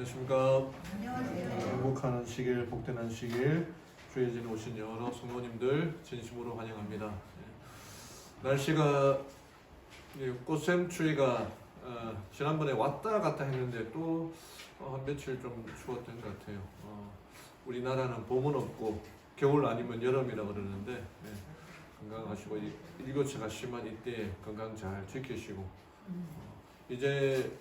안녕하십니까. 안녕하세요. 행복한 시길, 복되는 시길, 주의 진에 오신 여러 성도님들 진심으로 환영합니다. 날씨가 꽃샘추위가 지난번에 왔다 갔다 했는데 또 한 며칠 좀 추웠던 것 같아요. 우리나라는 봄은 없고 겨울 아니면 여름이라 그러는데 건강하시고 일교차가 심한 이때 건강 잘 지키시고 이제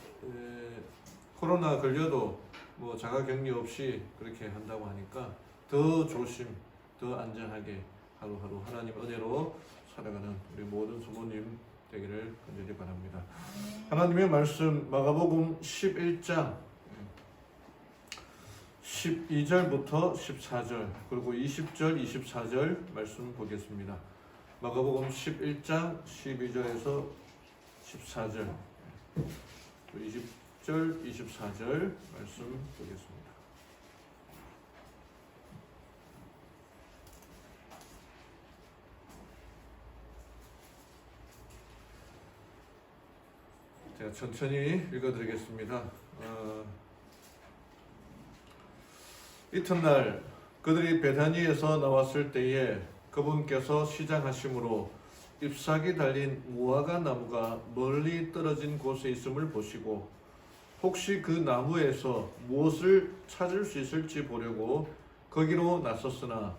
코로나 걸려도 뭐 자가격리 없이 그렇게 한다고 하니까 더 조심, 더 안전하게 하루하루 하나님 은혜로 살아가는 우리 모든 성도님 되기를 간절히 바랍니다. 하나님의 말씀 마가복음 11장 12절부터 14절 그리고 20절, 24절 말씀 보겠습니다. 마가복음 11장 12절에서 14절 20절, 24절 말씀 보겠습니다. 제가 천천히 읽어드리겠습니다. 이튿날 그들이 베다니에서 나왔을 때에 그분께서 시장하심으로 잎사귀 달린 무화과 나무가 멀리 떨어진 곳에 있음을 보시고 혹시 그 나무에서 무엇을 찾을 수 있을지 보려고 거기로 나섰으나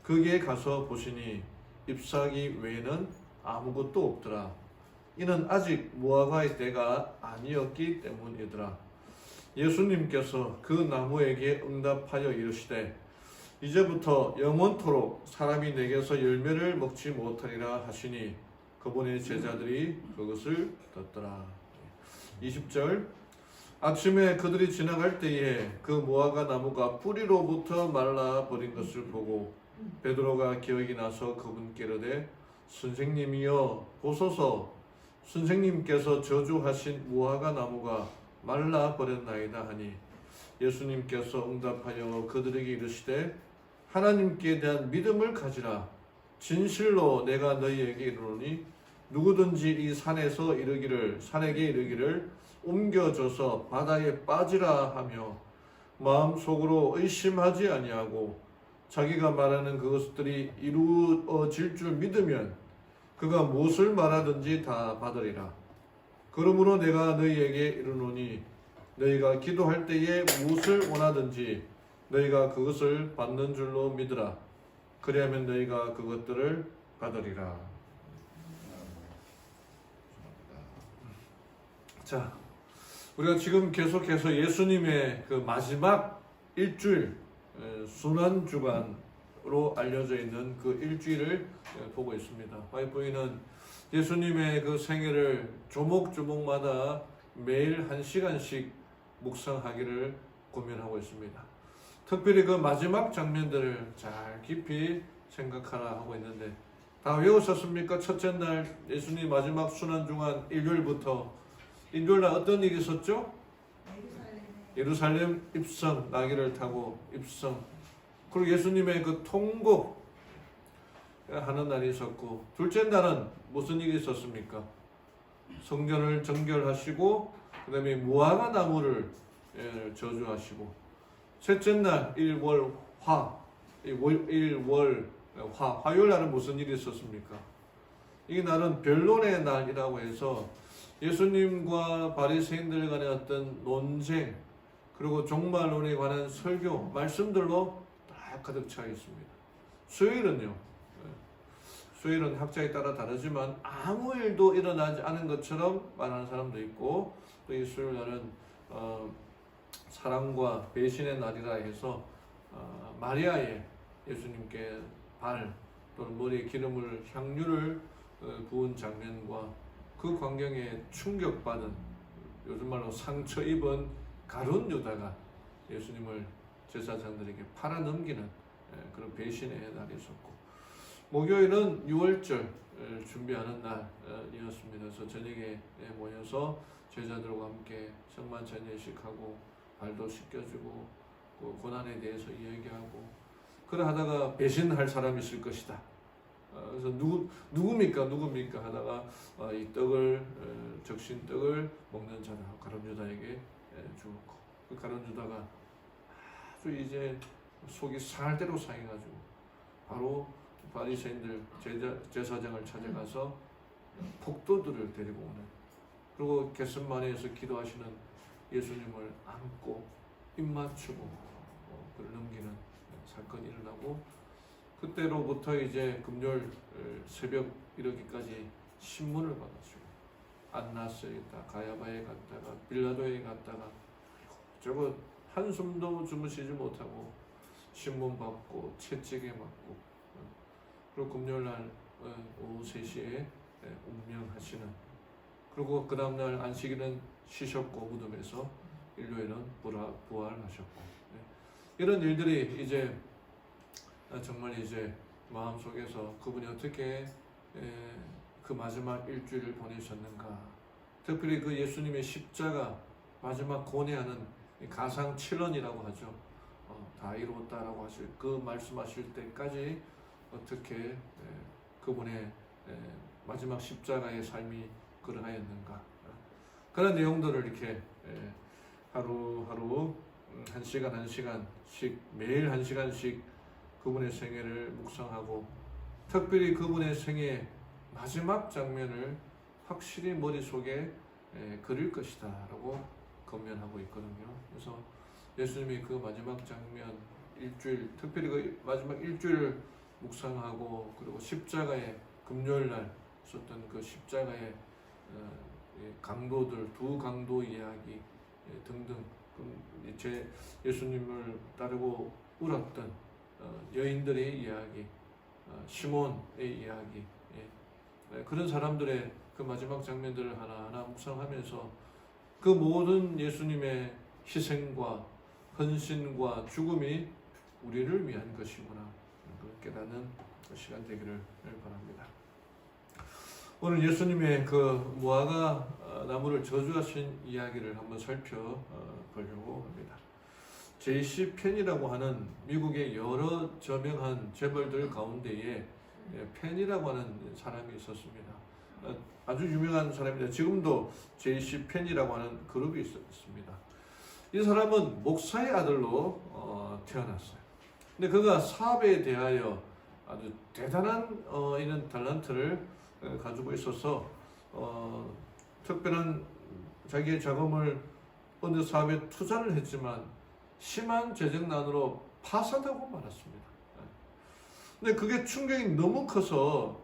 거기에 가서 보시니 잎사귀 외에는 아무것도 없더라. 이는 아직 무화과의 때가 아니었기 때문이더라. 예수님께서 그 나무에게 응답하여 이르시되 이제부터 영원토록 사람이 내게서 열매를 먹지 못하리라 하시니 그분의 제자들이 그것을 듣더라. 20절 아침에 그들이 지나갈 때에 그 무화과 나무가 뿌리로부터 말라버린 것을 보고 베드로가 기억이 나서 그분께 이르되 선생님이여 보소서 선생님께서 저주하신 무화과 나무가 말라버렸나이다 하니 예수님께서 응답하여 그들에게 이르시되 하나님께 대한 믿음을 가지라. 진실로 내가 너희에게 이르노니 누구든지 이 산에게 이르기를 옮겨져서 바다에 빠지라 하며 마음속으로 의심하지 아니하고 자기가 말하는 그것들이 이루어질 줄 믿으면 그가 무엇을 말하든지 다 받으리라. 그러므로 내가 너희에게 이르노니 너희가 기도할 때에 무엇을 원하든지 너희가 그것을 받는 줄로 믿으라. 그리하면 너희가 그것들을 받으리라. 자, 우리가 지금 계속해서 예수님의 그 마지막 일주일 순환주간으로 알려져 있는 그 일주일을 보고 있습니다. 와이프는 예수님의 그 생애를 조목조목마다 매일 1시간씩 묵상하기를 고민하고 있습니다. 특별히 그 마지막 장면들을 잘 깊이 생각하라 하고 있는데 다 외우셨습니까? 첫째 날 예수님 마지막 순환주간 일요일부터 일요일날 어떤 일이 있었죠? 예루살렘 입성, 나귀를 타고 입성. 그리고 예수님의 그 통곡 하는 날이 있었고 둘째 날은 무슨 일이 있었습니까? 성전을 정결하시고 그 다음에 무화과 나무를 저주하시고 셋째 날 화요일 날은 무슨 일이 있었습니까? 이 날은 변론의 날이라고 해서 예수님과 바리새인들 간의 어떤 논쟁 그리고 종말론에 관한 설교 말씀들로 다 가득 차 있습니다. 수요일은요. 수요일은 학자에 따라 다르지만 아무 일도 일어나지 않은 것처럼 말하는 사람도 있고 또 이 수요일 날은 사랑과 배신의 날이라 해서 마리아의 예수님께 발 또는 머리에 기름을 향유를 부은 장면과 그 광경에 충격받은 요즘 말로 상처 입은 가룟 유다가 예수님을 제사장들에게 팔아넘기는 그런 배신의 날이 있었고 목요일은 6월절 준비하는 날이었습니다. 그래서 저녁에 모여서 제자들과 함께 성만찬 예식하고 발도 씻겨주고 그 고난에 대해서 이야기하고 그러하다가 배신할 사람이 있을 것이다. 그래서 누굽니까 하다가 이 떡을 적신 떡을 먹는 자다 가룟 유다에게 주었고 그 가론 유다가 아주 이제 속이 상할 대로 상해가지고 바로 바리새인들 제사장을 찾아가서 폭도들을 데리고 오는, 그리고 겟세마네에서 기도하시는 예수님을 안고 입 맞추고 그를 넘기는 사건이 일어나고, 그때로부터 이제 금요일 새벽 이르기까지 신문을 받았어요. 안나스에 있다, 가야바에 갔다가 빌라도에 갔다가 저거 한숨도 주무시지 못하고 신문 받고 채찍에 맞고, 그리고 금요일날 오후 3시에 운명하시는, 그리고 그 다음날 안식일은 쉬셨고 무덤에서 일요일은 부활하셨고, 이런 일들이 이제 정말 이제 마음속에서 그분이 어떻게 그 마지막 일주일을 보내셨는가, 특별히 그 예수님의 십자가 마지막 고뇌하는 가상 7원이라고 하죠. 다 이루었다라고 하실 그 말씀하실 때까지 어떻게 그분의 마지막 십자가의 삶이 그러하였는가, 그런 내용들을 이렇게 하루하루 1시간 1시간씩 매일 1시간씩 그분의 생애를 묵상하고, 특별히 그분의 생애 마지막 장면을 확실히 머릿속에 그릴 것이다 라고 건면하고 있거든요. 그래서 예수님이 그 마지막 장면 일주일, 특별히 그 마지막 일주일을 묵상하고, 그리고 십자가의 금요일날 썼던 그 십자가의 강도들, 두 강도 이야기 등등, 제 예수님을 따르고 울었던 여인들의 이야기, 시몬의 이야기, 그런 사람들의 그 마지막 장면들을 하나하나 묵상하면서 그 모든 예수님의 희생과 헌신과 죽음이 우리를 위한 것이구나, 깨닫는 시간 되기를 바랍니다. 오늘 예수님의 그 무화과 나무를 저주하신 이야기를 한번 살펴보려고 합니다. J.C. 펜이라고 하는 미국의 여러 저명한 재벌들 가운데에 펜이라고 하는 사람이 있었습니다. 아주 유명한 사람입니다. 지금도 J.C. 펜이라고 하는 그룹이 있습니다. 이 사람은 목사의 아들로 태어났어요. 근데 그가 사업에 대하여 아주 대단한 이런 탤런트를 가지고 있어서 특별한 자기의 자금을 어느 사업에 투자를 했지만 심한 재정난으로 파산하고 말았습니다. 근데 그게 충격이 너무 커서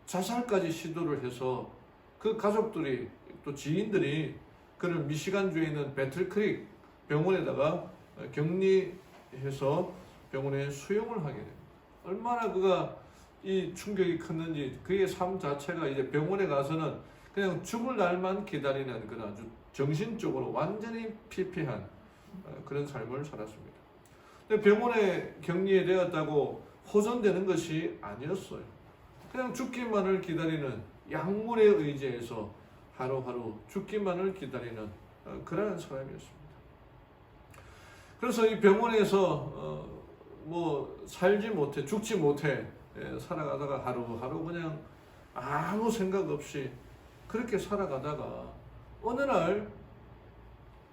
자살까지 시도를 해서 그 가족들이 또 지인들이 그를 미시간주에 있는 배틀크릭 병원에다가 격리해서 병원에 수용을 하게 됩니다. 얼마나 그가 이 충격이 컸는지, 그의 삶 자체가 이제 병원에 가서는 그냥 죽을 날만 기다리는 그런 아주 정신적으로 완전히 피폐한 그런 삶을 살았습니다. 근데 병원에 격리되었다고 호전되는 것이 아니었어요. 그냥 죽기만을 기다리는, 약물에 의지해서 하루하루 죽기만을 기다리는 그런 사람이었습니다. 그래서 이 병원에서 살지 못해, 죽지 못해 살아가다가 하루하루 그냥 아무 생각 없이 그렇게 살아가다가 어느 날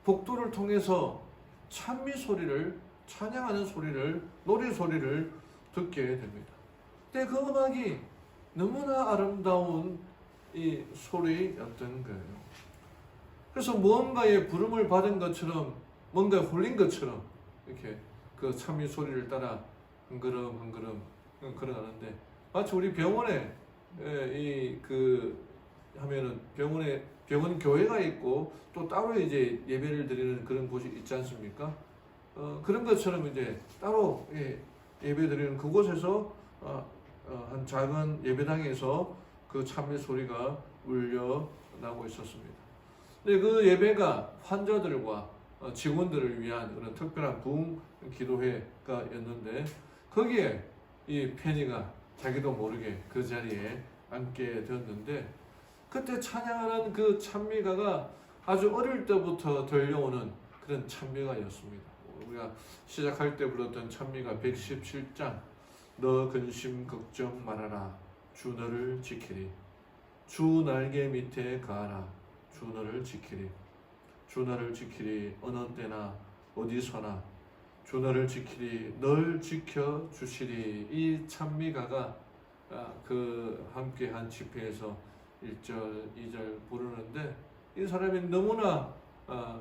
복도를 통해서 찬미 소리를, 찬양하는 소리를, 노래 소리를 듣게 됩니다. 근데 그 음악이 너무나 아름다운 이 소리였던 거예요. 그래서 무언가의 부름을 받은 것처럼, 뭔가에 홀린 것처럼 이렇게 그 찬미 소리를 따라 흥그름 걸어가는데, 마치 우리 병원에 하면은 병원 교회가 있고 또 따로 이제 예배를 드리는 그런 곳이 있지 않습니까? 그런 것처럼 이제 따로 예배 드리는 그곳에서 한 작은 예배당에서 그 참미 소리가 울려 나고 있었습니다. 근데 그 예배가 환자들과 직원들을 위한 그런 특별한 부흥 기도회가였는데, 거기에 이 페니가 자기도 모르게 그 자리에 앉게 되었는데, 그때 찬양하는 그 찬미가가 아주 어릴 때부터 들려오는 그런 찬미가였습니다. 우리가 시작할 때 불렀던 찬미가 117장, 너 근심 걱정 말아라, 주 너를 지키리. 주 날개 밑에 가라, 주 너를 지키리. 주 너를 지키리. 어느 때나 어디서나 주 너를 지키리 널 지켜주시리. 이 찬미가가 그 함께한 집회에서 1절, 2절 부르는데 이 사람이 너무나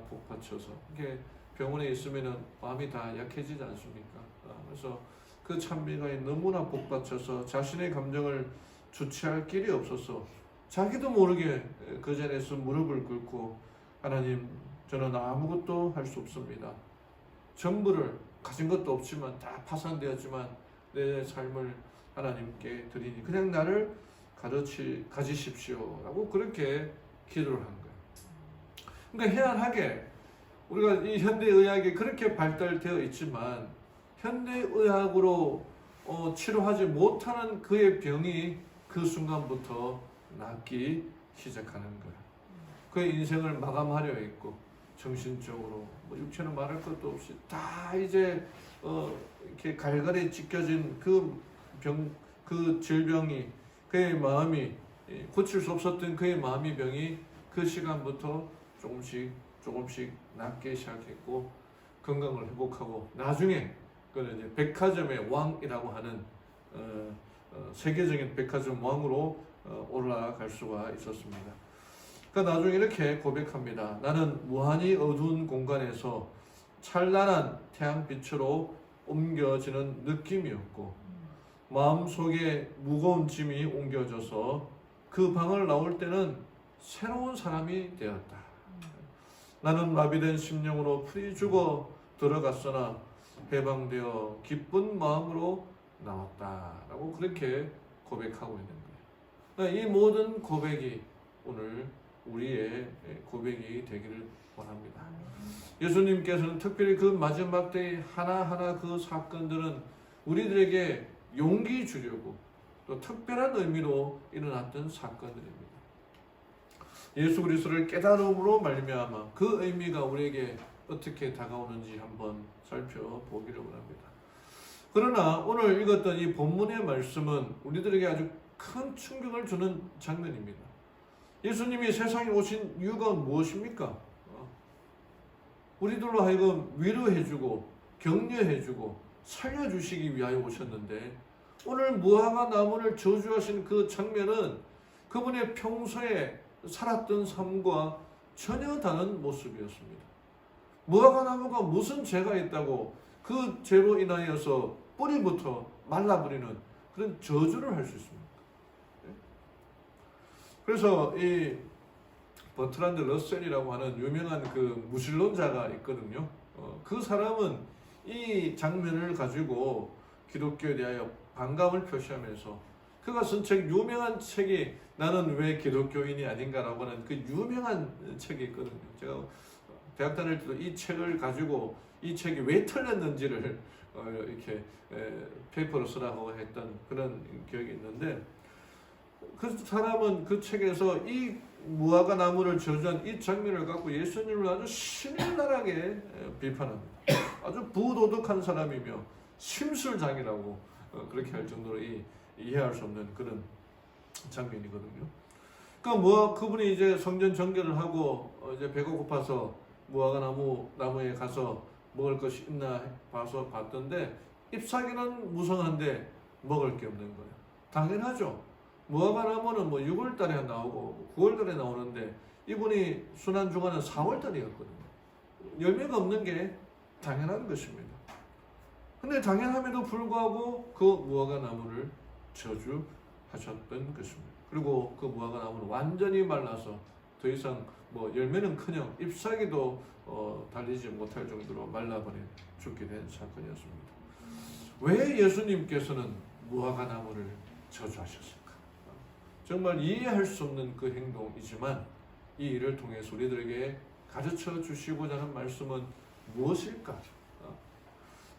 복받쳐서 이게 병원에 있으면 마음이 다 약해지지 않습니까? 그래서 그 찬미가 너무나 복받쳐서 자신의 감정을 주체할 길이 없어서 자기도 모르게 그 자리에서 무릎을 꿇고 하나님, 저는 아무것도 할 수 없습니다. 전부를 가진 것도 없지만 다 파산되었지만 내 삶을 하나님께 드리니 그냥 나를 가지십시오 라고 그렇게 기도를 한 거예요. 그러니까 희한하게 우리가 이 현대의학이 그렇게 발달되어 있지만 현대의학으로 치료하지 못하는 그의 병이 그 순간부터 낫기 시작하는 거예요. 그의 인생을 마감하려 했고 정신적으로 육체는 말할 것도 없이 다 이제 이렇게 갈갈이 찢겨진 그 질병이 그의 마음이 고칠 수 없었던 그의 마음의 병이 그 시간부터 조금씩 낫기 시작했고 건강을 회복하고 나중에 그는 이제 백화점의 왕이라고 하는 세계적인 백화점 왕으로 올라갈 수가 있었습니다. 그러니까 나중에 이렇게 고백합니다. 나는 무한히 어두운 공간에서 찬란한 태양빛으로 옮겨지는 느낌이었고 마음속에 무거운 짐이 옮겨져서 그 방을 나올 때는 새로운 사람이 되었다. 나는 마비된 심령으로 풀이 죽어 들어갔으나 해방되어 기쁜 마음으로 나왔다라고 그렇게 고백하고 있는 거예요. 그러니까 이 모든 고백이 오늘 우리의 고백이 되기를 원합니다. 예수님께서는 특별히 그 마지막 때의 하나하나 그 사건들은 우리들에게 용기 주려고 또 특별한 의미로 일어났던 사건들입니다. 예수 그리스도를 깨달음으로 말미암아 그 의미가 우리에게 어떻게 다가오는지 한번 살펴보기를 원합니다. 그러나 오늘 읽었던 이 본문의 말씀은 우리들에게 아주 큰 충격을 주는 장면입니다. 예수님이 세상에 오신 이유가 무엇입니까? 우리들로 하여금 위로해주고 격려해주고 살려주시기 위하여 오셨는데 오늘 무화과 나무를 저주하신 그 장면은 그분의 평소에 살았던 삶과 전혀 다른 모습이었습니다. 무화과 나무가 무슨 죄가 있다고 그 죄로 인하여서 뿌리부터 말라버리는 그런 저주를 할 수 있습니다. 그래서 이 버트란드 러셀이라고 하는 유명한 그 무신론자가 있거든요. 그 사람은 이 장면을 가지고 기독교에 대하여 반감을 표시하면서 그가 쓴 책, 유명한 책이 나는 왜 기독교인이 아닌가라고 하는 그 유명한 책이 있거든요. 제가 대학 다닐 때도 이 책을 가지고 이 책이 왜 틀렸는지를 이렇게 페이퍼로 쓰라고 했던 그런 기억이 있는데 그 사람은 그 책에서 이 무화과 나무를 저주한 이 장면을 갖고 예수님을 아주 신랄하게 비판합니다. 아주 부도덕한 사람이며 심술장이라고 그렇게 할 정도로 이해할 수 없는 그런 장면이거든요. 그러니까 그분이 이제 성전 정결을 하고 이제 배가 고파서 무화과 나무에 가서 먹을 것이 있나 봤던데 잎사귀는 무성한데 먹을 게 없는 거예요. 당연하죠. 무화과 나무는 6월달에 나오고 9월달에 나오는데 이분이 순환주간은 4월달이었거든요. 열매가 없는 게 당연한 것입니다. 근데 당연함에도 불구하고 그 무화과 나무를 저주하셨던 것입니다. 그리고 그 무화과 나무는 완전히 말라서 더 이상 열매는커녕 잎사귀도 달리지 못할 정도로 말라버린 죽게 된 사건이었습니다. 왜 예수님께서는 무화과 나무를 저주하셨을까? 정말 이해할 수 없는 그 행동이지만 이 일을 통해서 우리들에게 가르쳐 주시고자 하는 말씀은 무엇일까?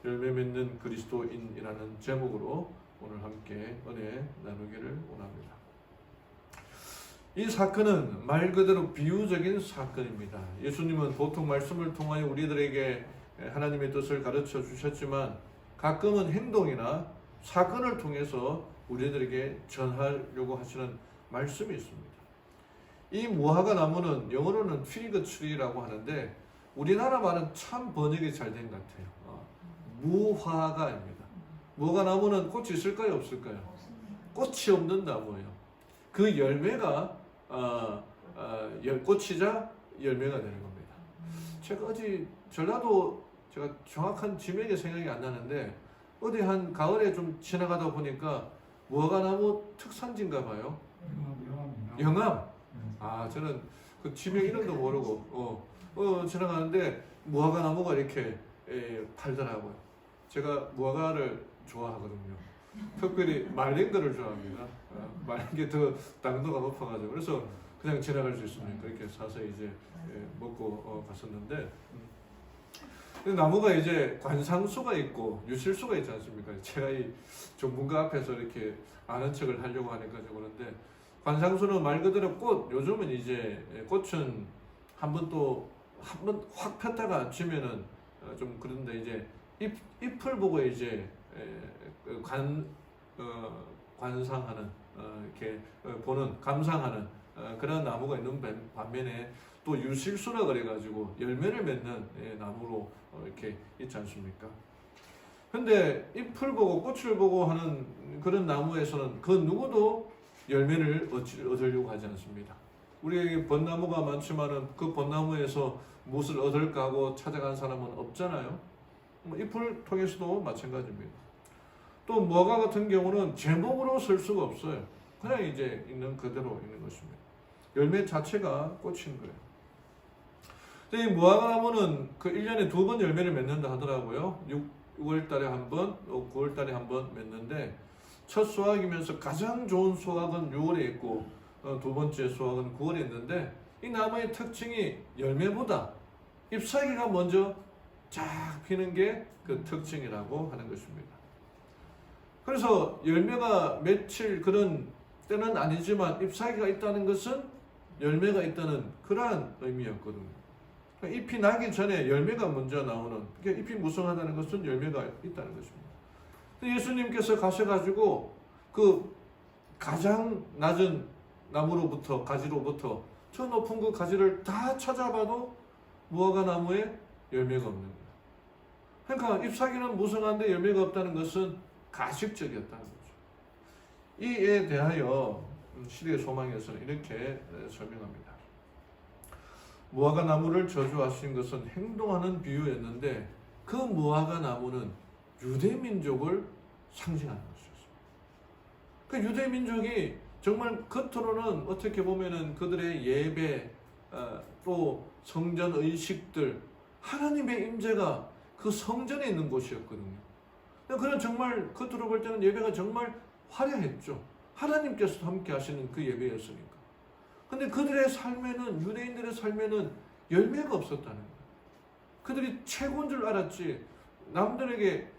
열매 맺는 그리스도인이라는 제목으로 오늘 함께 은혜 나누기를 원합니다. 이 사건은 말 그대로 비유적인 사건입니다. 예수님은 보통 말씀을 통하여 우리들에게 하나님의 뜻을 가르쳐 주셨지만 가끔은 행동이나 사건을 통해서 우리들에게 전하려고 하시는 말씀이 있습니다. 이 무화과 나무는 영어로는 피그 트리라고 하는데 우리나라 말은 참 번역이 잘 된 것 같아요. 무화과입니다. 무화과 나무는 꽃이 있을까요, 없을까요? 꽃이 없는 나무예요. 그 열매가 꽃이자 열매가 되는 겁니다. 제가 어디 전라도 제가 정확한 지명이 생각이 안 나는데 어디 한 가을에 좀 지나가다 보니까 무화과 나무 특산지인가 봐요. 영암. 저는 그 지명 이름도 모르고 지나가는데 무화과 나무가 이렇게 팔더라고요. 제가 무화과를 좋아하거든요. 특별히 말린 거를 좋아합니다. 말린 게 더 당도가 높아가지고 그래서 그냥 지나갈 수 있으면 그렇게 사서 이제 먹고 갔었는데 나무가 이제 관상수가 있고 유실수가 있지 않습니까? 제가 이 전문가 앞에서 이렇게 아는 척을 하려고 하니까 그런데 관상수는 말 그대로 꽃. 요즘은 이제 꽃은 한번 확 폈다가 지면은 좀 그런데 이제 잎을 보고 이제 관상하는 이렇게 보는 감상하는 그런 나무가 있는 반면에 또 유실수라 그래가지고 열매를 맺는 나무로 이렇게 있지 않습니까? 근데 잎을 보고 꽃을 보고 하는 그런 나무에서는 그 누구도 열매를 얻으려고 하지 않습니다. 우리에게 벚나무가 많지만은 그 벚나무에서 무엇을 얻을까 하고 찾아간 사람은 없잖아요. 잎을 통해서도 마찬가지입니다. 또 무화과 같은 경우는 제목으로 쓸 수가 없어요. 그냥 이제 있는 그대로 있는 것입니다. 열매 자체가 꽃인 거예요. 이 무화과 나무는 그 1년에 2번 열매를 맺는다 하더라고요. 6월 달에 한 번, 9월 달에 한 번 맺는데 첫 수확이면서 가장 좋은 수확은 6월에 있고 두 번째 수확은 9월에 있는데 이 나무의 특징이 열매보다 잎사귀가 먼저 쫙 피는 게 그 특징이라고 하는 것입니다. 그래서 열매가 맺힐 그런 때는 아니지만 잎사귀가 있다는 것은 열매가 있다는 그러한 의미였거든요. 잎이 나기 전에 열매가 먼저 나오는, 그러니까 잎이 무성하다는 것은 열매가 있다는 것입니다. 예수님께서 가셔가지고 그 가장 낮은 나무로부터, 가지로부터 저 높은 그 가지를 다 찾아봐도 무화과 나무에 열매가 없는 거예요. 그러니까 잎사귀는 무성한데 열매가 없다는 것은 가식적이었다는 거죠. 이에 대하여 시대의 소망에서는 이렇게 설명합니다. 무화과 나무를 저주하신 것은 행동하는 비유였는데 그 무화과 나무는 유대 민족을 상징하는 것이었습니다. 그 유대 민족이 정말 겉으로는 어떻게 보면은 그들의 예배, 또 성전 의식들, 하나님의 임재가 그 성전에 있는 곳이었거든요. 그런 정말 겉으로 볼 때는 예배가 정말 화려했죠. 하나님께서도 함께 하시는 그 예배였으니까. 근데 그들의 삶에는, 유대인들의 삶에는 열매가 없었다는 거예요. 그들이 최고인 줄 알았지 남들에게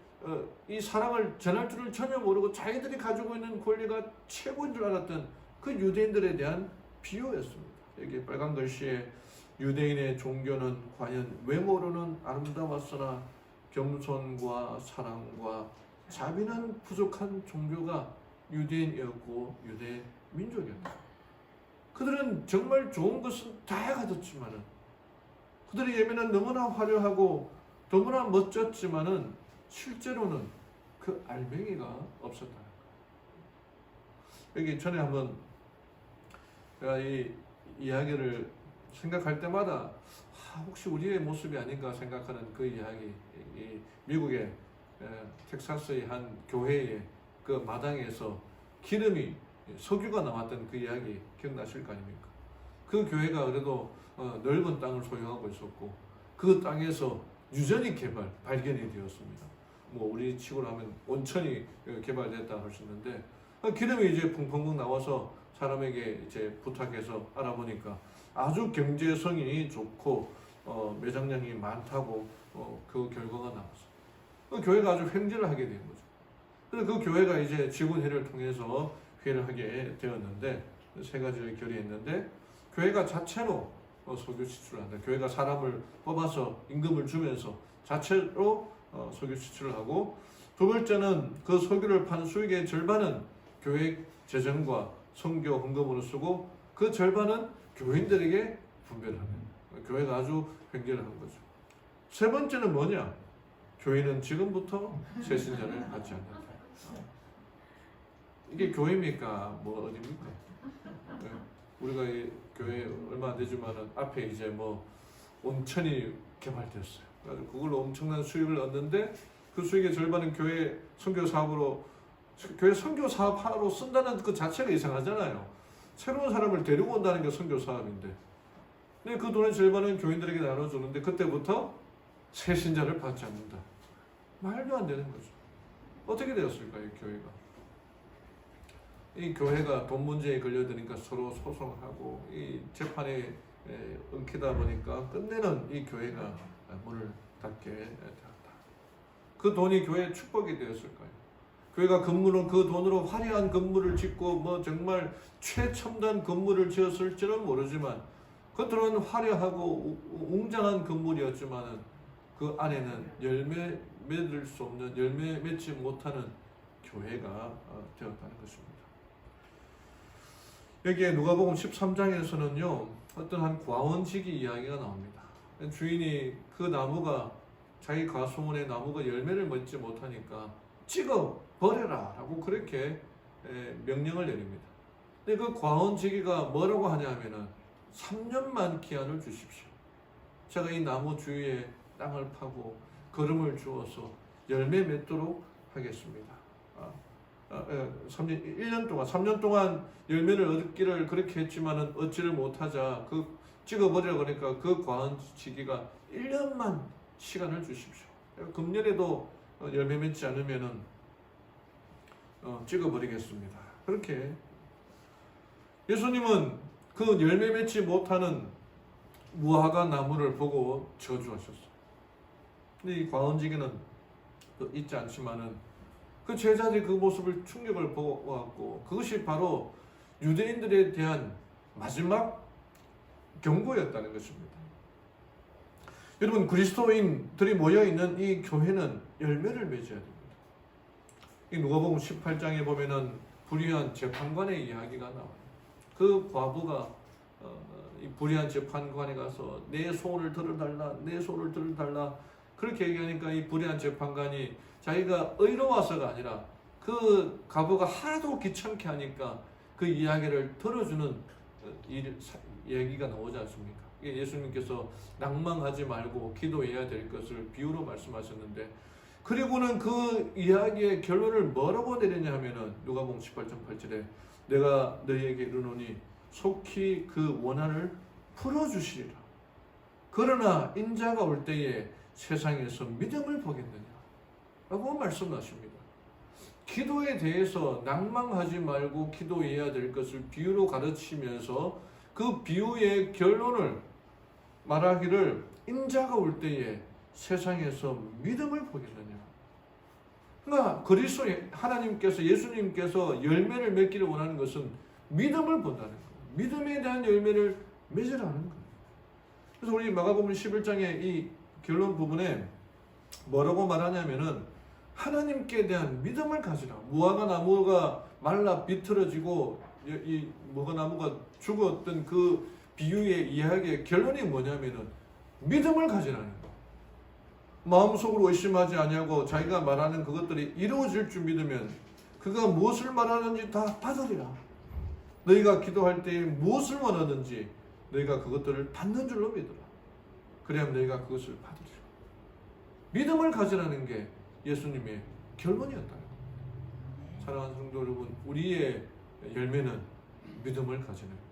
이 사랑을 전할 줄을 전혀 모르고 자기들이 가지고 있는 권리가 최고인 줄 알았던 그 유대인들에 대한 비유였습니다. 여기 빨간 글씨에 유대인의 종교는 과연 외모로는 아름다웠으나 겸손과 사랑과 자비는 부족한 종교가 유대인이었고 유대 민족이었다. 그들은 정말 좋은 것은 다 가졌지만은 그들의 예배는 너무나 화려하고 너무나 멋졌지만은 실제로는 그 알맹이가 없었다는 거예요. 여기 전에 한번 제가 이 이야기를 생각할 때마다 혹시 우리의 모습이 아닌가 생각하는 그 이야기, 이 미국의 텍사스의 한 교회의 그 마당에서 기름이 석유가 나왔던 그 이야기 기억나실 거 아닙니까? 그 교회가 그래도 넓은 땅을 소유하고 있었고 그 땅에서 유전이 발견이 되었습니다. 뭐 우리 치고로 하면 온천이 개발됐다 할 수 있는데 기름이 이제 펑펑펑 나와서 사람에게 이제 부탁해서 알아보니까 아주 경제성이 좋고 매장량이 많다고 그 결과가 나왔어요. 그 교회가 아주 횡재를 하게 된 거죠. 그래서 그 교회가 이제 직원회를 통해서 회를 하게 되었는데 세 가지를 결의했는데 교회가 자체로 석유 수출을 한다. 교회가 사람을 뽑아서 임금을 주면서 자체로 석유 수출을 하고 두 번째는 그 석유를 판 수익의 절반은 교회 재정과 선교 헌금으로 쓰고 그 절반은 교인들에게 분배를 하는 교회가 아주 횡재를 한 거죠. 세 번째는 뭐냐? 교회는 지금부터 새신자를 받지 않는다. 이게 교회입니까? 뭐 어디입니까? 네. 우리가 이 교회 얼마 안 되지만은 앞에 이제 뭐 온천이 개발되었어요. 그래서 그걸로 엄청난 수익을 얻는데 그 수익의 절반은 교회 선교 사업으로 교회 선교 사업하러 쓴다는 그 자체가 이상하잖아요. 새로운 사람을 데리고 온다는 게 선교 사업인데, 근데 그 돈의 절반은 교인들에게 나눠주는데 그때부터 새 신자를 받지 않는다. 말도 안 되는 거죠. 어떻게 되었을까요, 교회가? 이 교회가 돈 문제에 걸려드니까 서로 소송하고 이 재판에 엉키다 보니까 끝내는 이 교회가 문을 닫게 되었다. 그 돈이 교회의 축복이 되었을까요? 교회가 건물은 그 돈으로 화려한 건물을 짓고 뭐 정말 최첨단 건물을 지었을지는 모르지만 겉으로는 화려하고 웅장한 건물이었지만은 그 안에는 열매 맺을 수 없는, 열매 맺지 못하는 교회가 되었다는 것입니다. 여기에 누가복음 13장에서는요 어떤 한 과원지기 이야기가 나옵니다. 주인이 그 나무가, 자기 가수원의 나무가 열매를 맺지 못하니까 찍어 버려라 라고 그렇게 명령을 내립니다. 근데 그 과원지기가 뭐라고 하냐면은 3년만 기한을 주십시오. 제가 이 나무 주위에 땅을 파고 거름을 주어서 열매 맺도록 하겠습니다. 3년 동안 열매를 얻기를 그렇게 했지만은 얻지를 못하자 그 찍어버리려 그러니까 그 과원지기가 1년만 시간을 주십시오. 금년에도 열매 맺지 않으면은 찍어버리겠습니다. 그렇게 예수님은 그 열매 맺지 못하는 무화과 나무를 보고 저주하셨어요. 근데 이 과원지기는 잊지 않지만은 그 제자들이 그 모습을 충격을 보았고 그것이 바로 유대인들에 대한 마지막 경고였다는 것입니다. 여러분, 그리스도인들이 모여있는 이 교회는 열매를 맺어야 됩니다. 이 누가복음 18장에 보면은 불의한 재판관의 이야기가 나와요. 그 과부가 이 불의한 재판관에 가서 내 소원을 들어달라, 내 소원을 들어달라 그렇게 얘기하니까 이 불의한 재판관이 자기가 의로워서가 아니라 그 과부가 하도 귀찮게 하니까 그 이야기를 들어주는 얘기가 나오지 않습니까? 예수님께서 낭망하지 말고 기도해야 될 것을 비유로 말씀하셨는데, 그리고는 그 이야기의 결론을 뭐라고 내리냐 하면은 누가복음 18장 8절에 내가 너희에게 이르노니 속히 그 원한을 풀어주시리라. 그러나 인자가 올 때에 세상에서 믿음을 보겠느냐 라고 말씀하십니다. 기도에 대해서 낭망하지 말고 기도해야 될 것을 비유로 가르치면서 그 비유의 결론을 말하기를 인자가 올 때에 세상에서 믿음을 보겠느냐. 그러니까 그리스도 하나님께서, 예수님께서 열매를 맺기를 원하는 것은 믿음을 본다는 거예요. 믿음에 대한 열매를 맺으라는 거예요. 그래서 우리 마가복음 11장의 이 결론 부분에 뭐라고 말하냐면은 하나님께 대한 믿음을 가지라. 무화과 나무가 말라 비틀어지고 이 무화과 나무가 죽었던 그 비유의 이야기의 결론이 뭐냐면은 믿음을 가지라는 거예요. 마음속으로 의심하지 아니하고 자기가 말하는 그것들이 이루어질 줄 믿으면 그가 무엇을 말하는지 다 받으리라. 너희가 기도할 때에 무엇을 원하든지 너희가 그것들을 받는 줄로 믿으라. 그래야 너희가 그것을 받으리라. 믿음을 가지라는 게 예수님의 결론이었다는 거예요. 사랑하는 성도 여러분, 우리의 열매는 믿음을 가지는 거예요.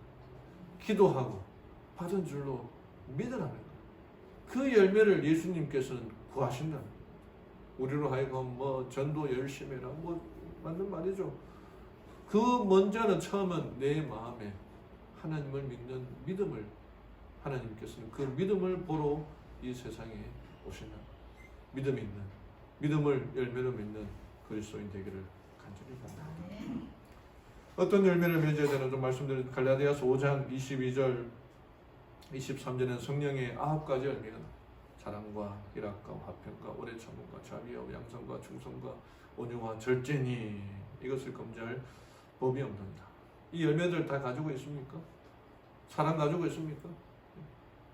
기도하고 받은 줄로 믿으라는 거예요. 그 열매를 예수님께서는 구하신다는 거예요. 우리로 하여금 뭐 전도 열심히 해라, 뭐 맞는 말이죠. 그 먼저는 처음은 내 마음에 하나님을 믿는 믿음을, 하나님께서는 그 믿음을 보러 이 세상에 오시는 믿음이 있는, 믿음을 열매로 맺는 그리스도인 되기를 간절히 바랍니다. 어떤 열매를 맺어야 되는지 말씀드린 갈라디아서 5장 22절 23절에는 성령의 9가지 열매가 사랑과 희락과 화평과 오래 참음과 자비와 양선과 충성과 온유와 절제니 이것을 금지할 법이 없느니라. 이 열매들 다 가지고 있습니까? 사랑 가지고 있습니까?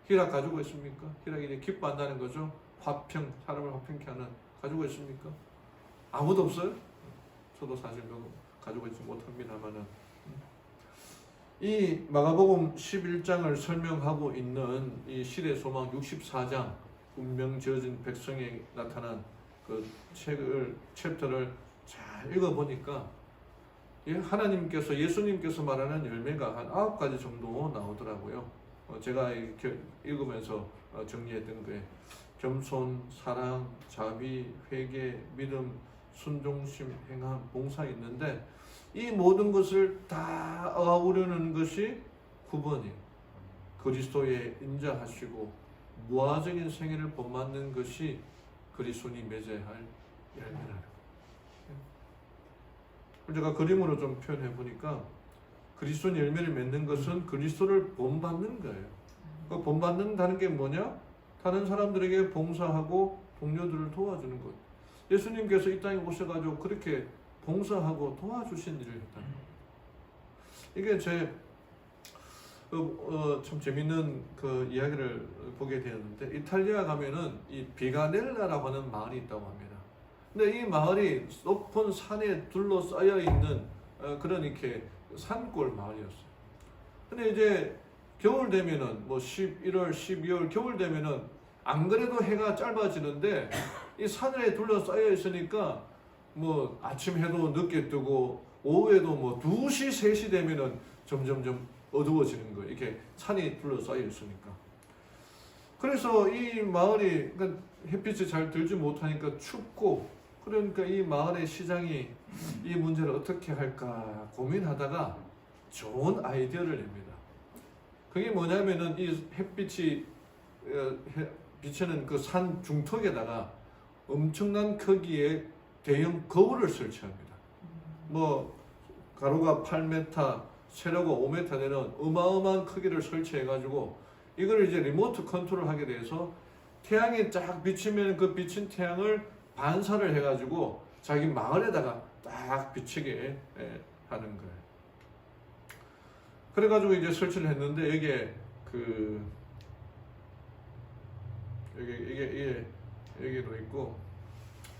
희락 가지고 있습니까? 희락이 기뻐한다는 거죠. 사람을 화평케 하는 가지고 있습니까? 아무도 없어요? 저도 사실 가지고 있지 못합니다만은 이 마가복음 11장을 설명하고 있는 이 실의 소망 64장 운명 지어진 백성에 나타난 그 챕터를 잘 읽어보니까 하나님께서 예수님께서 말하는 열매가 한 9가지 정도 나오더라고요. 제가 이렇게 읽으면서 정리했던 거에 겸손, 사랑, 자비, 회개, 믿음, 순종심, 행함, 봉사 있는데 이 모든 것을 다 어우르는 것이 9번이에요. 그리스도에 인자하시고 무화적인 생애를 본받는 것이 그리스도인이 맺어야 할 열매라고. 제가 그림으로 좀 표현해 보니까 그리스도인 열매를 맺는 것은 그리스도를 본받는 거예요. 그 본받는다는 게 뭐냐? 다른 사람들에게 봉사하고 동료들을 도와주는 것. 예수님께서 이 땅에 오셔가지고 그렇게 봉사하고 도와주신 일을 했다는 거예요. 이게 참 재밌는 그 이야기를 보게 되었는데 이탈리아 가면은 이 비가넬라라고 하는 마을이 있다고 합니다. 근데 이 마을이 높은 산에 둘러싸여 있는 그런 이렇게 산골 마을이었어요. 근데 이제 겨울 되면은 뭐 11월, 12월 겨울 되면은 안 그래도 해가 짧아지는데 이 산에 둘러싸여 있으니까 뭐 아침 해도 늦게 뜨고 오후에도 뭐 2시, 3시 되면은 점점점 어두워지는 거예요. 이렇게 산이 둘러싸여 있으니까. 그래서 이 마을이 그러니까 햇빛이 잘 들지 못하니까 춥고 그러니까 이 마을의 시장이 이 문제를 어떻게 할까 고민하다가 좋은 아이디어를 냅니다. 그게 뭐냐면은 이 햇빛이 비치는 그 산 중턱에다가 엄청난 크기의 대형 거울을 설치합니다. 뭐 가로가 8m, 세로가 5m 되는 어마어마한 크기를 설치해가지고 이걸 이제 리모트 컨트롤하게 돼서 태양이 쫙 비치면 그 비친 태양을 반사를 해가지고 자기 마을에다가 딱 비치게 하는 거예요. 그래가지고 이제 설치를 했는데 여기에 여기도 있고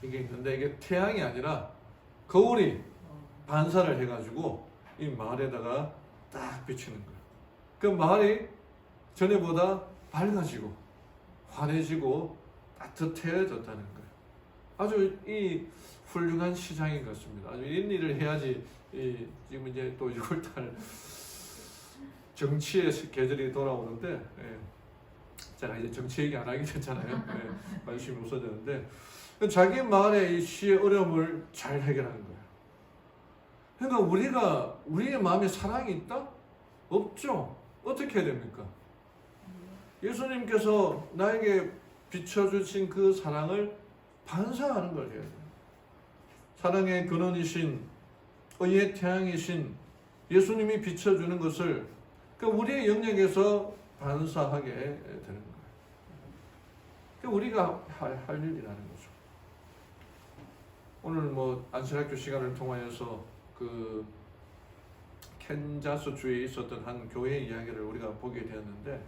이게 있는데 이게 태양이 아니라 거울이 반사를 해가지고 이 마을에다가 딱 비치는 거예요. 그 마을이 전에보다 밝아지고 환해지고 따뜻해졌다는 거예요. 아주 이 훌륭한 시장인 것 같습니다. 아주 이런 일을 해야지 지금 이제 또 6월달 정치의 계절이 돌아오는데 제가 이제 정치 얘기 안 하게 됐잖아요. 관심이 없어졌는데 자기 마을의 이 시의 어려움을 잘 해결하는 거예요. 그러니까 우리의 마음에 사랑이 있다? 없죠. 어떻게 해야 됩니까? 예수님께서 나에게 비춰주신 그 사랑을 반사하는 걸 해야 돼요. 사랑의 근원이신 의의 태양이신 예수님이 비춰주는 것을 우리의 영역에서 반사하게 되는 거예요. 우리가 할 일이라는 거죠. 오늘 뭐 안식학교 시간을 통하여서 그 캔자스 주에 있었던 한 교회 이야기를 우리가 보게 되었는데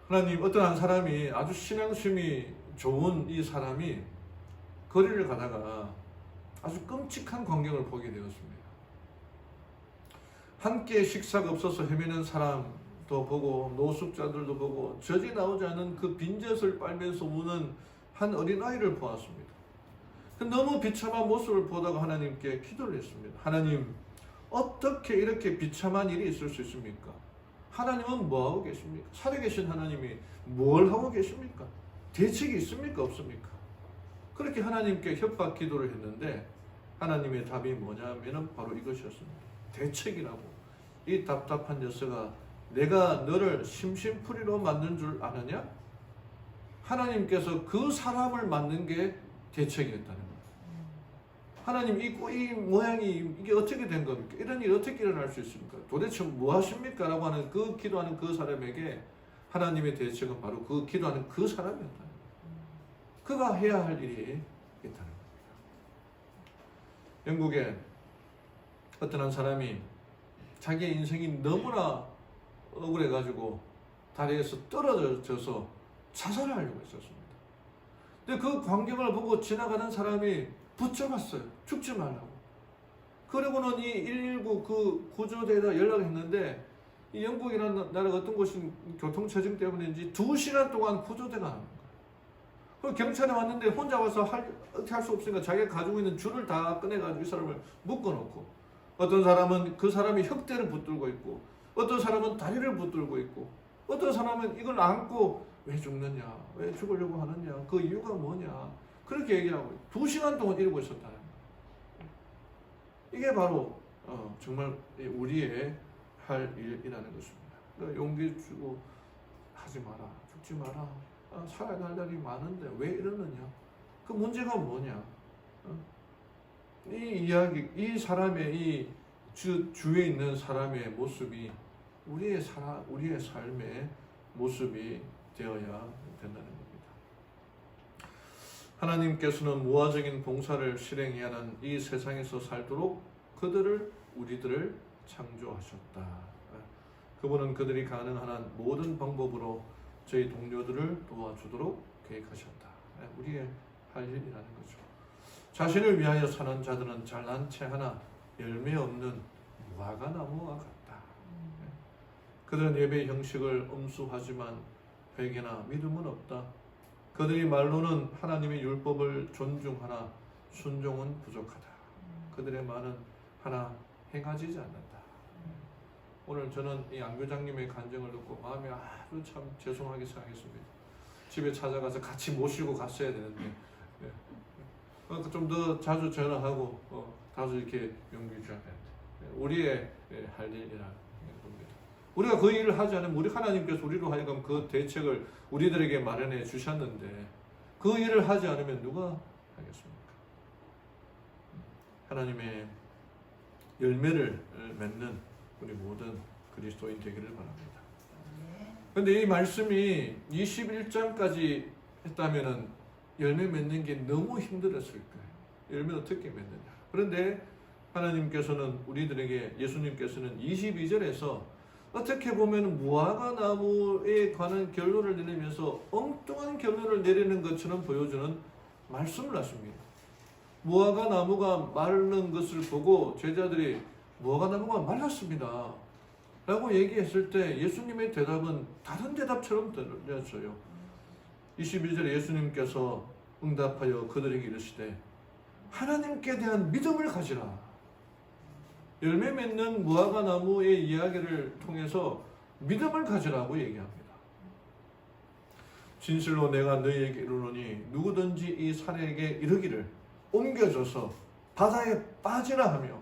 하나님 어떤 한 사람이 아주 신앙심이 좋은 이 사람이 거리를 가다가 아주 끔찍한 광경을 보게 되었습니다. 함께 식사가 없어서 헤매는 사람도 보고 노숙자들도 보고 젖이 나오지 않은 그 빈젖을 빨면서 우는 한 어린아이를 보았습니다. 너무 비참한 모습을 보다가 하나님께 기도를 했습니다. 하나님, 어떻게 이렇게 비참한 일이 있을 수 있습니까? 하나님은 뭐하고 계십니까? 살아계신 하나님이 뭘 하고 계십니까? 대책이 있습니까? 없습니까? 그렇게 하나님께 협박 기도를 했는데 하나님의 답이 뭐냐면 바로 이것이었습니다. 대책이라고. 이 답답한 녀석아, 내가 너를 심심풀이로 만든 줄 아느냐? 하나님께서 그 사람을 만든 게 대책이었다는 거예요. 하나님, 이 모양이 이게 어떻게 된 겁니까? 이런 일이 어떻게 일어날 수 있습니까? 도대체 뭐 하십니까? 라고 하는 그 기도하는 그 사람에게 하나님의 대책은 바로 그 기도하는 그 사람이었다는 거예요. 그가 해야 할 일이 있다는 겁니다. 영국에 어떤 한 사람이 자기의 인생이 너무나 억울해가지고 다리에서 떨어져서 자살을 하려고 했었습니다. 근데 그 광경을 보고 지나가는 사람이 붙잡았어요. 죽지 말라고. 그리고는 이 119 그 구조대에다 연락했는데 이 영국이라는 나라가 어떤 곳이 교통체증 때문인지 2시간 동안 구조대가 안 오는 거예요. 그럼 경찰이 왔는데 혼자 와서 어떻게 할 수 없으니까 자기가 가지고 있는 줄을 다 꺼내가지고 이 사람을 묶어놓고, 어떤 사람은 그 사람이 혁대를 붙들고 있고, 어떤 사람은 다리를 붙들고 있고, 어떤 사람은 이걸 안고 왜 죽느냐, 왜 죽으려고 하느냐, 그 이유가 뭐냐, 그렇게 얘기하고 2시간 동안 이러고 있었다는 거예요. 이게 바로 정말 우리의 할 일이라는 것입니다. 그러니까 용기 주고 하지 마라, 죽지 마라, 살아야 할 날이 많은데 왜 이러느냐, 그 문제가 뭐냐, 이 이야기, 이 사람의 이 주위에 있는 사람의 모습이 우리의 삶의 모습이 되어야 된다는 겁니다. 하나님께서는 무화적인 봉사를 실행해야 하는 이 세상에서 살도록 우리들을 창조하셨다. 그분은 그들이 가능한 한 모든 방법으로 저희 동료들을 도와주도록 계획하셨다. 우리의 할 일이라는 거죠. 자신을 위하여 사는 자들은 잘난 채 하나 열매 없는 무화과 나무와 같다. 그들은 예배 형식을 엄수하지만 회개나 믿음은 없다. 그들이 말로는 하나님의 율법을 존중하나 순종은 부족하다. 그들의 말은 하나 행하지지 않는다. 오늘 저는 이 안교장님의 간증을 듣고 마음이 아주 참 죄송하게 생각했습니다. 집에 찾아가서 같이 모시고 갔어야 되는데, 그러니까 좀 더 자주 전화하고 자주 이렇게 용기 줘야 되는데, 우리의 할 일이라 겁니다. 우리가 그 일을 하지 않으면 우리 하나님께서 우리로 하여금 그 대책을 우리들에게 마련해 주셨는데 그 일을 하지 않으면 누가 하겠습니까? 하나님의 열매를 맺는 우리 모든 그리스도인 되기를 바랍니다. 그런데 이 말씀이 21장까지 했다면은 열매 맺는 게 너무 힘들었을 거예요. 열매 어떻게 맺느냐. 그런데 하나님께서는 우리들에게, 예수님께서는 22절에서 어떻게 보면 무화과 나무에 관한 결론을 내리면서 엉뚱한 결론을 내리는 것처럼 보여주는 말씀을 하십니다. 무화과 나무가 마른 것을 보고 제자들이 무화과 나무가 말랐습니다 라고 얘기했을 때 예수님의 대답은 다른 대답처럼 들렸어요. 21절에 예수님께서 응답하여 그들에게 이르시되 하나님께 대한 믿음을 가지라. 열매 맺는 무화과 나무의 이야기를 통해서 믿음을 가지라고 얘기합니다. 진실로 내가 너희에게 이르노니 누구든지 이 산에게 이르기를 옮겨져서 바다에 빠지라 하며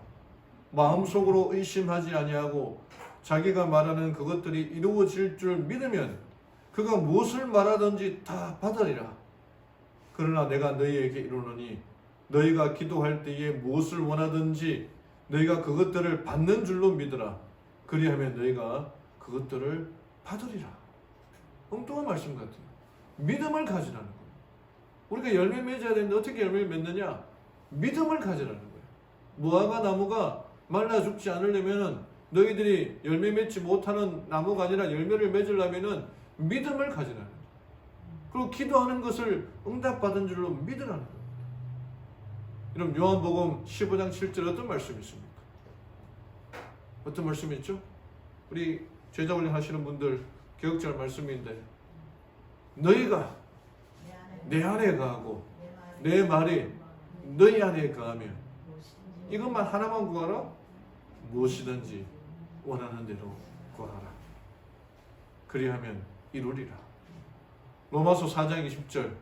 마음속으로 의심하지 아니하고 자기가 말하는 그것들이 이루어질 줄 믿으면 그가 무엇을 말하든지 다 받으리라. 그러나 내가 너희에게 이르노니 너희가 기도할 때에 무엇을 원하든지 너희가 그것들을 받는 줄로 믿으라. 그리하면 너희가 그것들을 받으리라. 엉뚱한 말씀 같아요. 믿음을 가지라는 거예요. 우리가 열매 맺어야 되는데 어떻게 열매를 맺느냐? 믿음을 가지라는 거예요. 무화과 나무가 말라 죽지 않으려면 너희들이 열매 맺지 못하는 나무가 아니라 열매를 맺으려면 믿음을 가지라는 거예요. 그리고 기도하는 것을 응답받은 줄로 믿으라는 거예요. 여러분, 요한복음 15장 7절 어떤 말씀이 있습니까? 어떤 말씀이 있죠? 우리 제자훈련 하시는 분들 기억잘 말씀인데 너희가 내 안에 거하고 내 말이 너희 안에 거하면 이것만 하나만 구하라. 무엇이든지 원하는 대로 구하라. 그리하면 이루리라. 로마서 4장 20절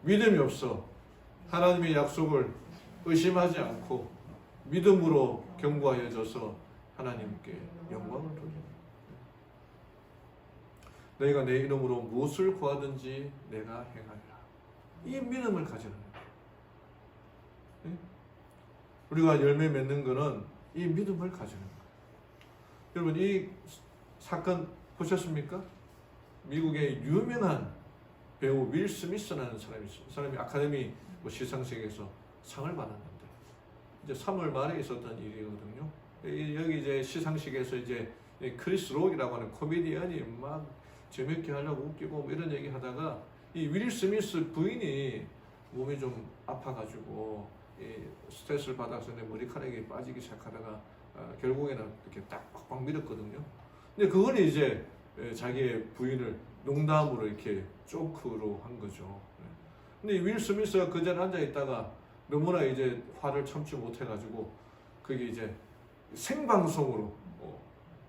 믿음이 없어 하나님의 약속을 의심하지 않고 믿음으로 경고하여져서 하나님께 영광을 돌리라. 너희가 내 이름으로 무엇을 구하든지 내가 행하리라. 이 믿음을 가지는 거예요. 우리가 열매 맺는 것은 이 믿음을 가지는 거예요. 여러분, 이 사건 보셨습니까? 미국의 유명한 배우 윌 스미스라는 사람이 있어요. 사람이 아카데미 시상식에서 상을 받았는데 이제 3월 말에 있었던 일이거든요. 여기 이제 시상식에서 이제 크리스 록이라고 하는 코미디언이 막 재밌게 하려고 웃기고 뭐 이런 얘기 하다가 이 윌 스미스 부인이 몸이 좀 아파가지고 이 스트레스를 받아서 내 머리카락이 빠지기 시작하다가 결국에는 이렇게 딱 팍팍 밀었거든요. 근데 그건 이제 자기의 부인을 농담으로 이렇게 조크로 한 거죠. 근데 윌 스미스가 그 자리에 앉아 있다가 너무나 이제 화를 참지 못해가지고 그게 이제 생방송으로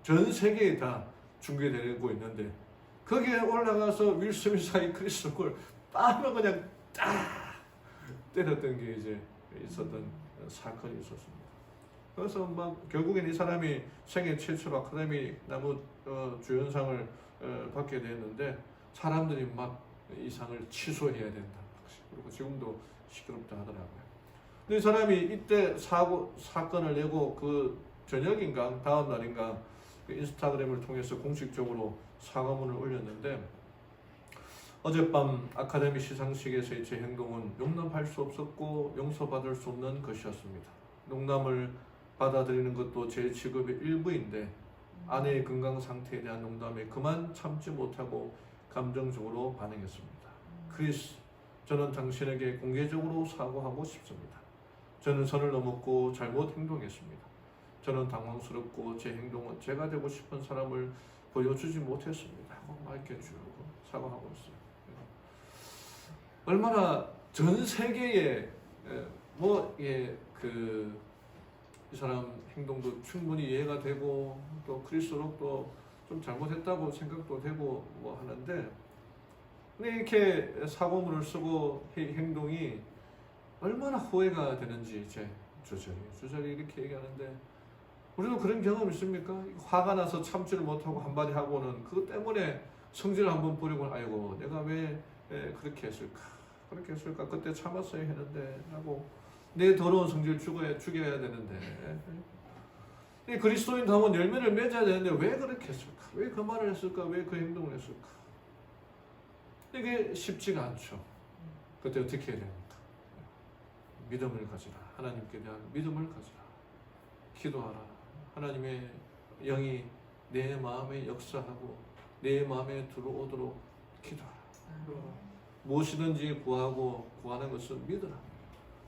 전 세계에 다 중계되고 있는데 거기에 올라가서 윌 스미스가 이 크리스를 빠면 그냥 딱 때렸던 게 이제 있었던 사건이 있었습니다. 그래서 막 결국엔 이 사람이 생애 최초로 아카데미 나무 주연상을 받게 됐는데 사람들이 막 이 상을 취소해야 된다. 그리고 지금도 시끄럽다 하더라고요. 근데 이 사람이 이때 사건을 내고 그 저녁인가 다음 날인가 그 인스타그램을 통해서 공식적으로 사과문을 올렸는데 어젯밤 아카데미 시상식에서의 제 행동은 용납할 수 없었고 용서받을 수 없는 것이었습니다. 농담을 받아들이는 것도 제 직업의 일부인데 아내의 건강 상태에 대한 농담에 그만 참지 못하고 감정적으로 반응했습니다. 크리스, 저는 당신에게 공개적으로 사과하고 싶습니다. 저는 선을 넘었고 잘못 행동했습니다. 저는 당황스럽고 제 행동은 제가 되고 싶은 사람을 보여주지 못했습니다. 막 이렇게 쭉 사과하고 있어요. 얼마나 전 세계에 이 사람 행동도 충분히 이해가 되고 또 크리스록도 좀 잘못했다고 생각도 되고 뭐 하는데 근데 이렇게 사고문을 쓰고 행동이 얼마나 후회가 되는지 제 주저리 이렇게 얘기하는데 우리도 그런 경험 있습니까? 화가 나서 참지를 못하고 한마디 하고는 그것 때문에 성질을 한번 부리고 아이고 내가 왜 그렇게 했을까 그때 참았어야 했는데 하고 내 더러운 성질 죽여야 되는데 그리스도인도 한번 열매를 맺어야 되는데 왜 그렇게 했을까? 왜 그 말을 했을까? 왜 그 행동을 했을까? 이게 쉽지가 않죠. 그때 어떻게 해야 됩니까? 믿음을 가지라. 하나님께 대한 믿음을 가지라. 기도하라. 하나님의 영이 내 마음에 역사하고 내 마음에 들어오도록 기도하라. 무엇이든지 구하는 것은 믿으라.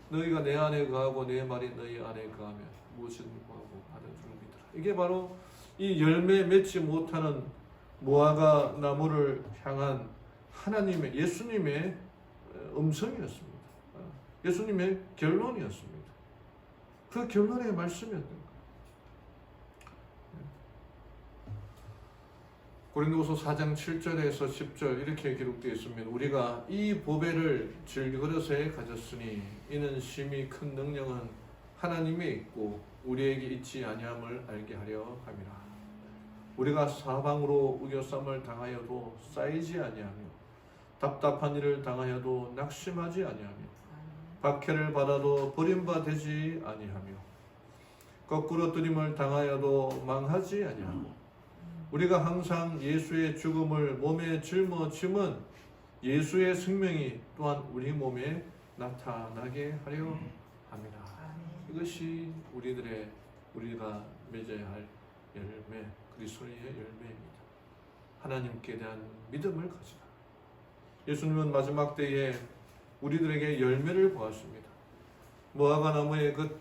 너희가 내 안에 거하고 내 말이 너희 안에 거하면 무엇이든지 구하고 받을 줄 믿으라. 이게 바로 이 열매 맺지 못하는 무화과 나무를 향한 하나님의 예수님의 음성이었습니다. 예수님의 결론이었습니다. 그 결론의 말씀이었던 거예요. 고린도후서 4장 7절에서 10절 이렇게 기록되어 있습니다. 우리가 이 보배를 질그릇에 가졌으니 이는 심히 큰 능력은 하나님에 있고 우리에게 있지 아니함을 알게 하려 함이라. 우리가 사방으로 우겨쌈을 당하여도 쌓이지 아니하며 답답한 일을 당하여도 낙심하지 아니하며 박해를 받아도 버림받지 아니하며 거꾸로 뜨림을 당하여도 망하지 아니하고 우리가 항상 예수의 죽음을 몸에 짊어짐은 예수의 생명이 또한 우리 몸에 나타나게 하려 합니다. 이것이 우리가 맺어야 할 열매, 그리스도의 열매입니다. 하나님께 대한 믿음을 가지라. 예수님은 마지막 때에 우리들에게 열매를 보았습니다. 무화과 나무의 그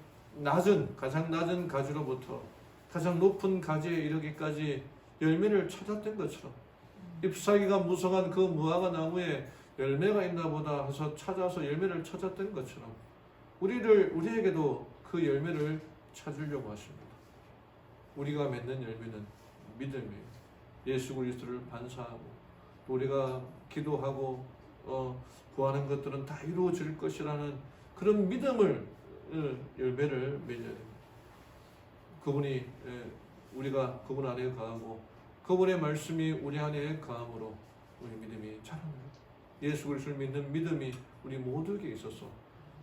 가장 낮은 가지로부터 가장 높은 가지에 이르기까지 열매를 찾았던 것처럼 잎사귀가 무성한 그 무화과 나무에 열매가 있나 보다 해서 찾아서 열매를 찾았던 것처럼 우리에게도 그 열매를 찾으려고 하십니다. 우리가 맺는 열매는 믿음이에요. 예수 그리스도를 반사하고 또 우리가 기도하고 구하는 것들은 다 이루어질 것이라는 그런 믿음을 열매를 맺어야 됩니다. 그분이 우리가 그분 안에 거하고 그분의 말씀이 우리 안에 거함으로 우리 믿음이 자랍니다. 예수 그리스도를 믿는 믿음이 우리 모두에게 있어서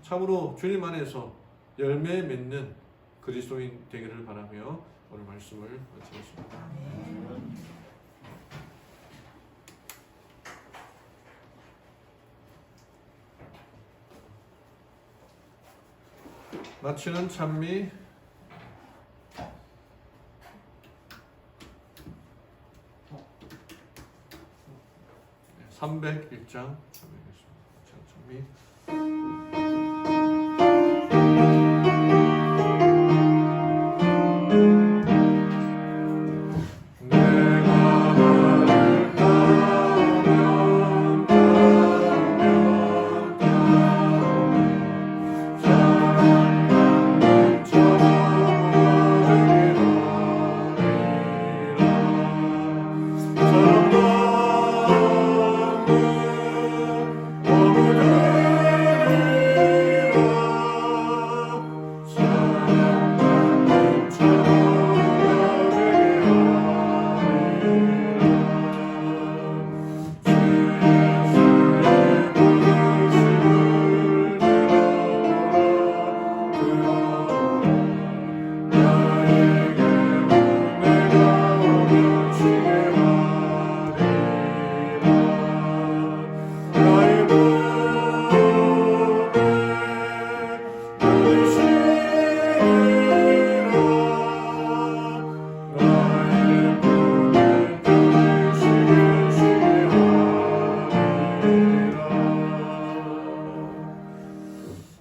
참으로 주님 안에서 열매 맺는 그리스도인 되기를 바라며 오늘 말씀을 마치겠습니다. 마치는 찬미 301장 찬미.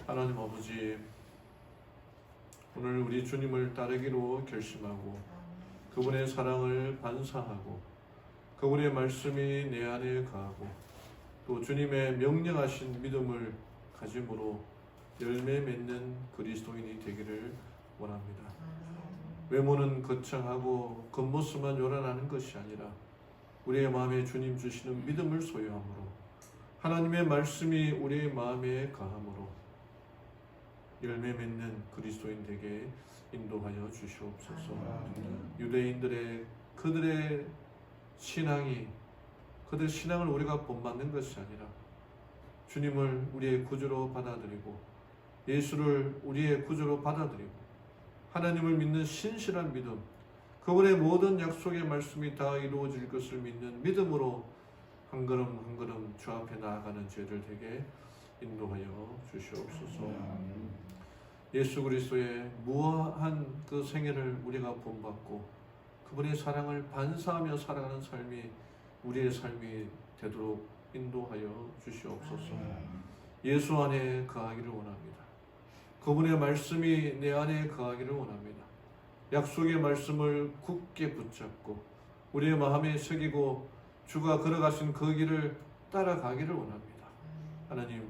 하나님 아버지, 오늘 우리 주님을 따르기로 결심하고 그분의 사랑을 반사하고 그분의 말씀이 내 안에 거하고 또 주님의 명령하신 믿음을 가짐으로 열매 맺는 그리스도인이 되기를 원합니다. 외모는 거창하고 겉모습만 요란하는 것이 아니라 우리의 마음에 주님 주시는 믿음을 소유함으로 하나님의 말씀이 우리의 마음에 거함으로 열매 맺는 그리스도인 되게 인도하여 주시옵소서. 유대인들의 그들의 신앙을 우리가 본받는 것이 아니라 주님을 우리의 구주로 받아들이고 예수를 우리의 구주로 받아들이고 하나님을 믿는 신실한 믿음, 그분의 모든 약속의 말씀이 다 이루어질 것을 믿는 믿음으로 한 걸음 한 걸음 주 앞에 나아가는 저희들 되게 인도하여 주시옵소서. 예수 그리스도의 무한한 그 생애를 우리가 본받고 그분의 사랑을 반사하며 살아가는 삶이 우리의 삶이 되도록 인도하여 주시옵소서. 예수 안에 거하기를 원합니다. 그분의 말씀이 내 안에 거하기를 원합니다. 약속의 말씀을 굳게 붙잡고 우리의 마음에 새기고 주가 걸어가신 그 길을 따라가기를 원합니다. 하나님,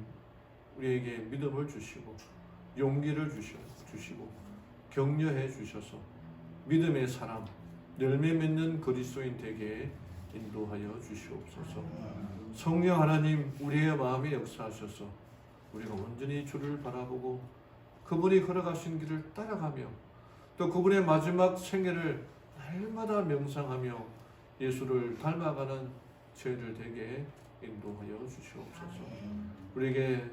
우리에게 믿음을 주시고 용기를 주시고 격려해 주셔서 믿음의 사람, 열매 맺는 그리스도인 되게 인도하여 주시옵소서. 성령 하나님, 우리의 마음에 역사하셔서 우리가 온전히 주를 바라보고 그분이 걸어가신 길을 따라가며 또 그분의 마지막 생애를 날마다 명상하며 예수를 닮아가는 저희들 되게 인도하여 주시옵소서. 우리에게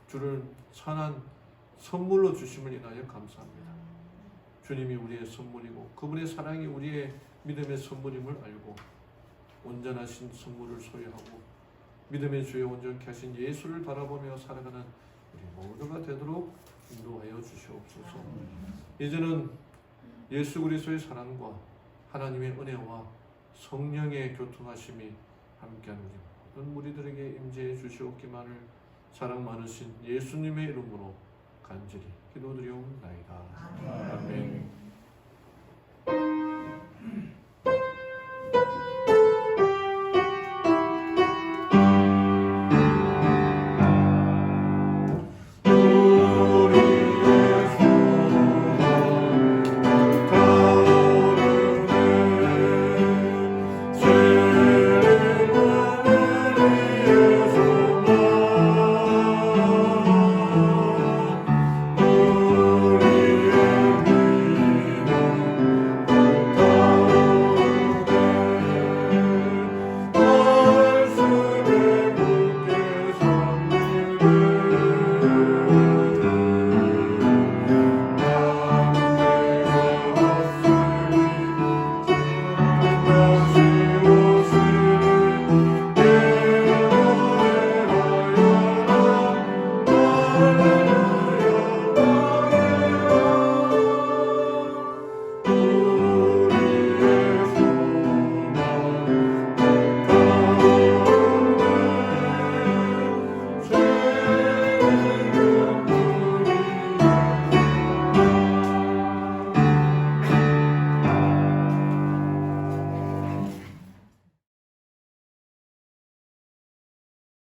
주를 선한 선물로 주심을 인하여 감사합니다. 주님이 우리의 선물이고 그분의 사랑이 우리의 믿음의 선물임을 알고 온전하신 선물을 소유하고 믿음의 주에 온전케 하신 예수를 바라보며 살아가는 우리 모두가 되도록 인도하여 주시옵소서. 이제는 예수 그리스도의 사랑과 하나님의 은혜와 성령의 교통하심이 함께하는 모든 무리들에게 임재해 주시옵기만을 사랑 많으신 예수님의 이름으로 간절히 기도드리옵나이다. 아멘.